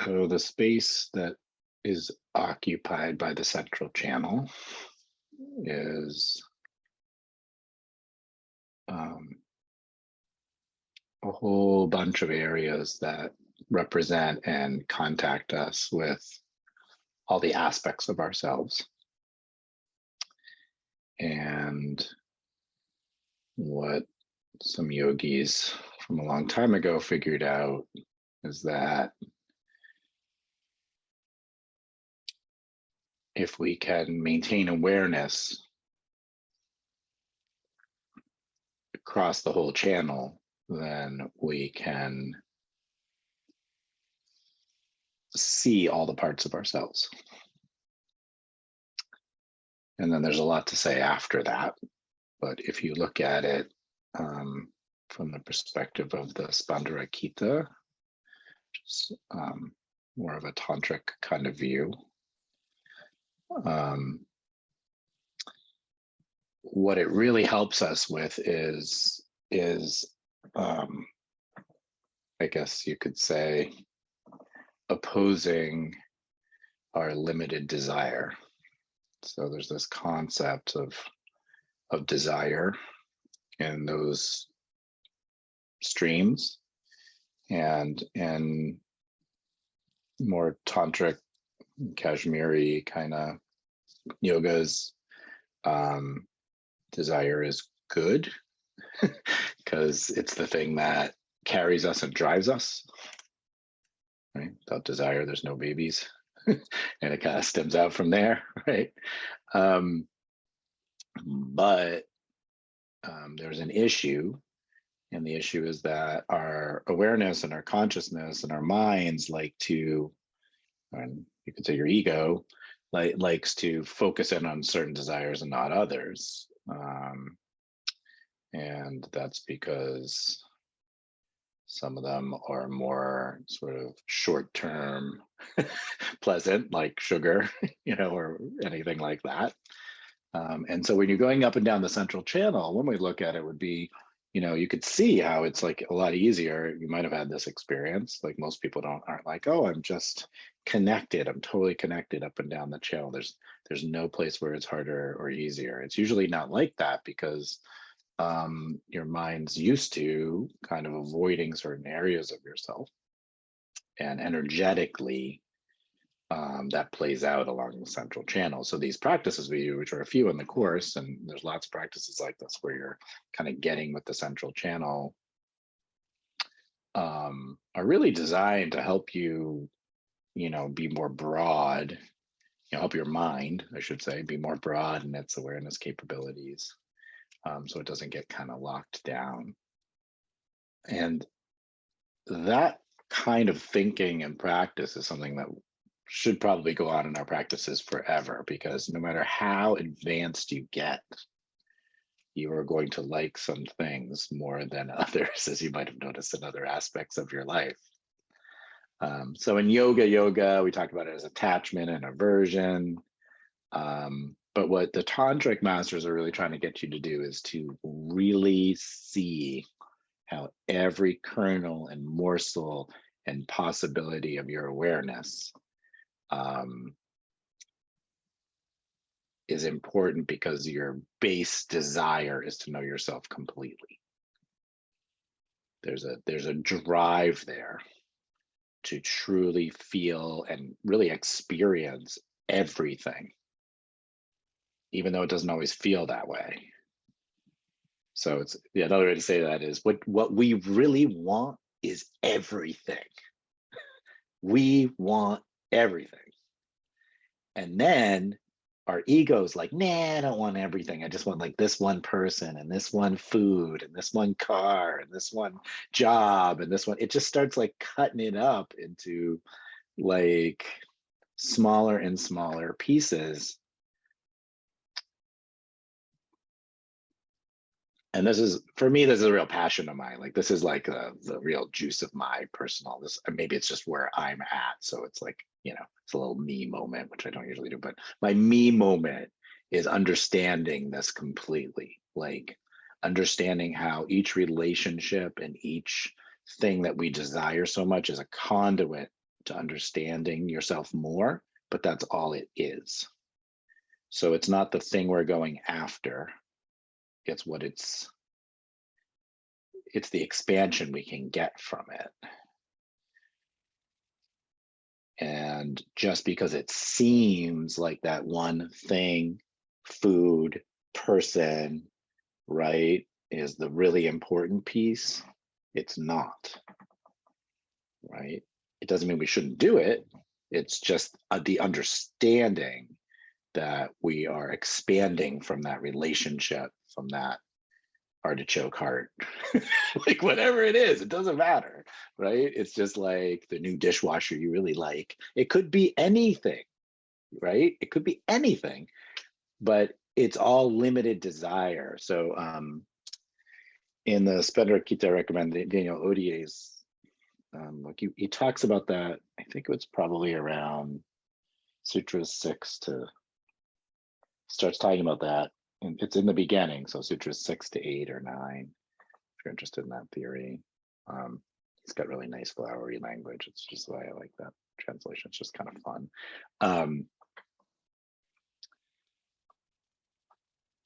So the space that is occupied by the central channel is um, a whole bunch of areas that represent and contact us with all the aspects of ourselves. And what some yogis from a long time ago figured out is that if we can maintain awareness across the whole channel, then we can see all the parts of ourselves. And then there's a lot to say after that. But if you look at it from the perspective of the Spandarakita, which is more of a tantric kind of view, what it really helps us with is I guess you could say, opposing our limited desire. So there's this concept of desire in those streams, and in more tantric Kashmiri kind of yogas, desire is good because it's the thing that carries us and drives us. Right? Without desire, there's no babies. And it kind of stems out from there, right? But there's an issue, and the issue is that our awareness and our consciousness and our minds like to, and you could say your ego, likes to focus in on certain desires and not others. And that's because some of them are more sort of short-term pleasant, like sugar, or anything like that. And so when you're going up and down the central channel, one way to look at it would be, you could see how it's like a lot easier. You might have had this experience. Like most people aren't like, oh, I'm just connected. I'm totally connected up and down the channel. There's no place where it's harder or easier. It's usually not like that because your mind's used to kind of avoiding certain areas of yourself, and energetically that plays out along the central channel. So these practices we do, which are a few in the course, and there's lots of practices like this where you're kind of getting with the central channel, are really designed to help you, be more broad, help your mind, I should say, be more broad in its awareness capabilities. So it doesn't get kind of locked down. And that kind of thinking and practice is something that should probably go on in our practices forever, because no matter how advanced you get, you are going to like some things more than others, as you might have noticed in other aspects of your life. So in yoga, we talk about it as attachment and aversion. But what the tantric masters are really trying to get you to do is to really see how every kernel and morsel and possibility of your awareness is important, because your base desire is to know yourself completely. There's a drive there to truly feel and really experience everything, even though it doesn't always feel that way. So it's another way to say that is what we really want is everything. We want everything. And then our ego's like, nah, I don't want everything. I just want like this one person and this one food and this one car and this one job and this one. It just starts like cutting it up into like smaller and smaller pieces. And this is, for me, this is a real passion of mine. Like this is like the real juice of my personal, maybe it's just where I'm at. So it's like, it's a little me moment, which I don't usually do, but my me moment is understanding this completely, like understanding how each relationship and each thing that we desire so much is a conduit to understanding yourself more, but that's all it is. So it's not the thing we're going after. It's what it's the expansion we can get from it. And just because it seems like that one thing, food, person, right, is the really important piece, it's not, right? It doesn't mean we shouldn't do it. It's just the understanding that we are expanding from that relationship, from that artichoke heart, like whatever it is, it doesn't matter, right? It's just like the new dishwasher you really like. It could be anything, right? It could be anything, but it's all limited desire. So in the Spender Kita recommend Daniel Odier's like he talks about that. I think it was probably around Sutras 6 to starts talking about that. And it's in the beginning, so Sutras 6 to 8 or 9, if you're interested in that theory. He's got really nice flowery language. It's just why I like that translation. It's just kind of fun.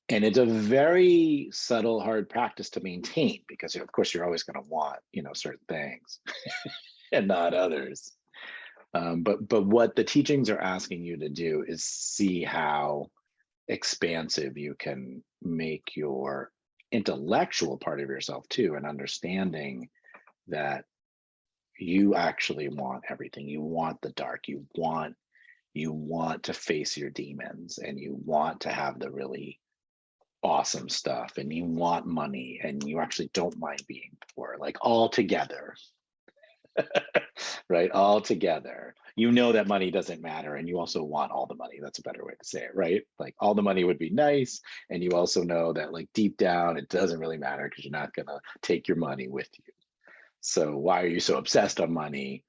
And it's a very subtle, hard practice to maintain because, of course, you're always going to want, certain things and not others. But what the teachings are asking you to do is see how expansive you can make your intellectual part of yourself too, and understanding that you actually want everything. You want the dark. You want to face your demons, and you want to have the really awesome stuff, and you want money, and you actually don't mind being poor, like all together. Right? All together. You know that money doesn't matter, and you also want all the money. That's a better way to say it, right? Like all the money would be nice, and you also know that like deep down it doesn't really matter because you're not gonna take your money with you. So why are you so obsessed on money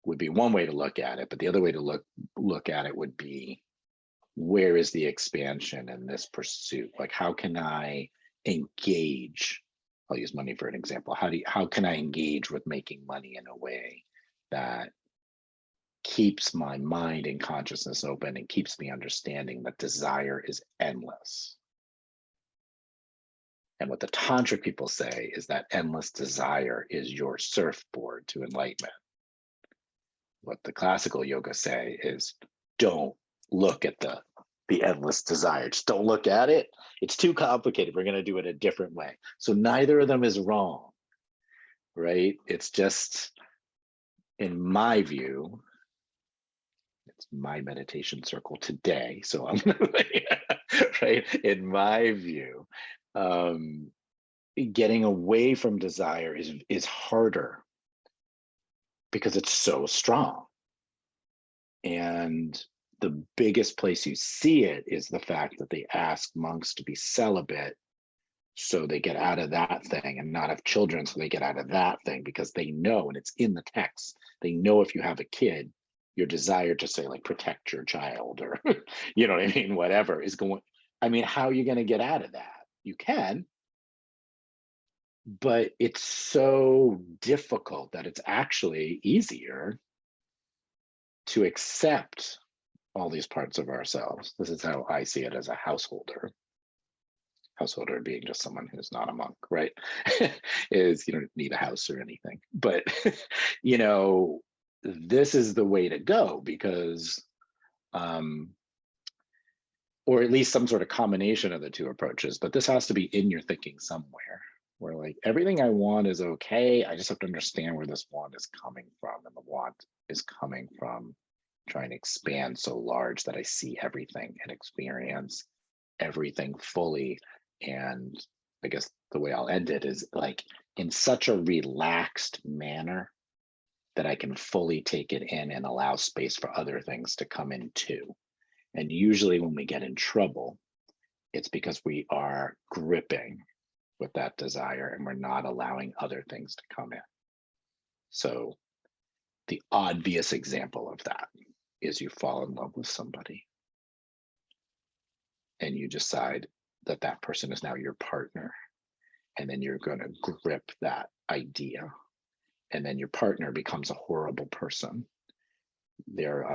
would be one way to look at it, but the other way to look at it would be, where is the expansion in this pursuit? Like how can I engage? I'll use money for an example. How can I engage with making money in a way that keeps my mind and consciousness open and keeps me understanding that desire is endless? And what the tantric people say is that endless desire is your surfboard to enlightenment. What the classical yoga say is, don't look at the endless desire. Just don't look at it. It's too complicated. We're going to do it a different way. So neither of them is wrong, right? It's just, in my view, it's my meditation circle today. So I'm right. In my view, getting away from desire is harder because it's so strong. And the biggest place you see it is the fact that they ask monks to be celibate so they get out of that thing, and not have children so they get out of that thing, because they know, and it's in the text, they know if you have a kid, your desire to say like protect your child, or you know what I mean, whatever is going, I mean, how are you going to get out of that? You can, but it's so difficult that it's actually easier to accept all these parts of ourselves. This is how I see it as a householder. Householder being just someone who's not a monk, right? Is, you don't need a house or anything, but this is the way to go, because or at least some sort of combination of the two approaches, but this has to be in your thinking somewhere, where like everything I want is okay, I just have to understand where this want is coming from, and the want is coming from trying to expand so large that I see everything and experience everything fully. And I guess the way I'll end it is like in such a relaxed manner that I can fully take it in and allow space for other things to come in too. And usually when we get in trouble, it's because we are gripping with that desire and we're not allowing other things to come in. So the obvious example of that is you fall in love with somebody and you decide that that person is now your partner, and then you're going to grip that idea, and then your partner becomes a horrible person, they're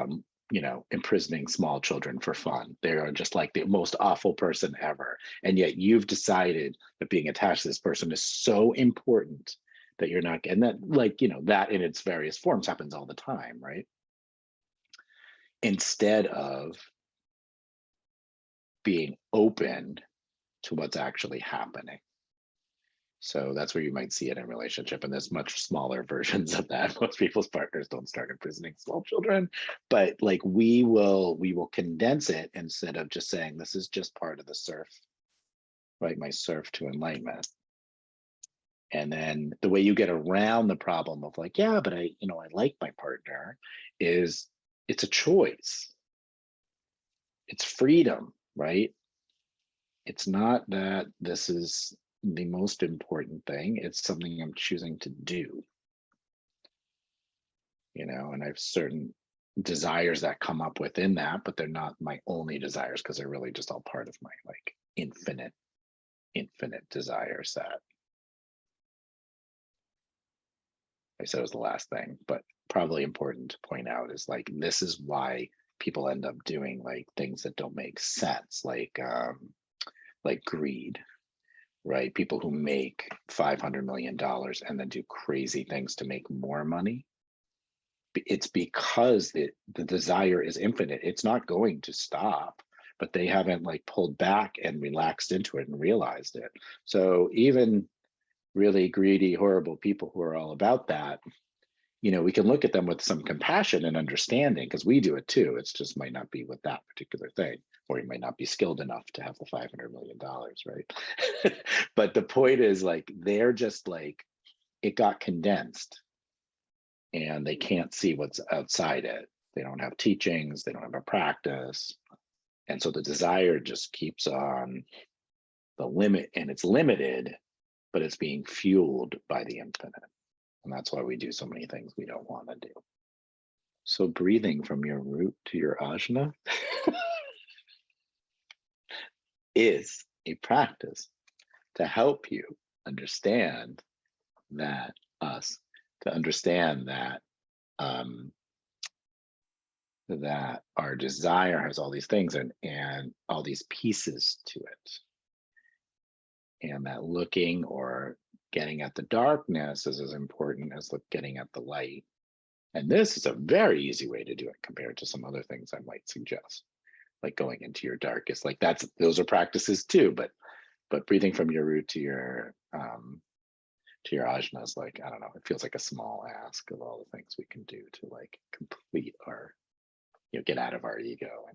imprisoning small children for fun. They are just like the most awful person ever. And yet you've decided that being attached to this person is so important that you're not, and that that in its various forms happens all the time, right? Instead of being open to what's actually happening. So that's where you might see it in a relationship. And there's much smaller versions of that. Most people's partners don't start imprisoning small children, but like we will condense it instead of just saying, this is just part of the surf, right? My surf to enlightenment. And then the way you get around the problem of like, yeah, but I like my partner, is it's a choice. It's freedom, right? It's not that this is the most important thing. It's something I'm choosing to do, and I have certain desires that come up within that, but they're not my only desires because they're really just all part of my like infinite desire set. I said it was the last thing, but probably important to point out is like, this is why people end up doing like things that don't make sense, like greed, right? People who make $500 million and then do crazy things to make more money. It's because the desire is infinite. It's not going to stop, but they haven't like pulled back and relaxed into it and realized it. So even really greedy, horrible people who are all about that, we can look at them with some compassion and understanding, because we do it too. It's just might not be with that particular thing, or you might not be skilled enough to have the $500 million, right? But the point is like, they're just like, it got condensed and they can't see what's outside it. They don't have teachings, they don't have a practice. And so the desire just keeps on the limit, and it's limited, but it's being fueled by the infinite. And that's why we do so many things we don't want to do. So breathing from your root to your ajna is a practice to help you understand that to understand that that our desire has all these things and all these pieces to it. And that looking or getting at the darkness is as important as getting at the light. And this is a very easy way to do it compared to some other things I might suggest, like going into your darkest. Like those are practices too, but breathing from your root to your ajna is like, I don't know, it feels like a small ask of all the things we can do to like complete our, get out of our ego.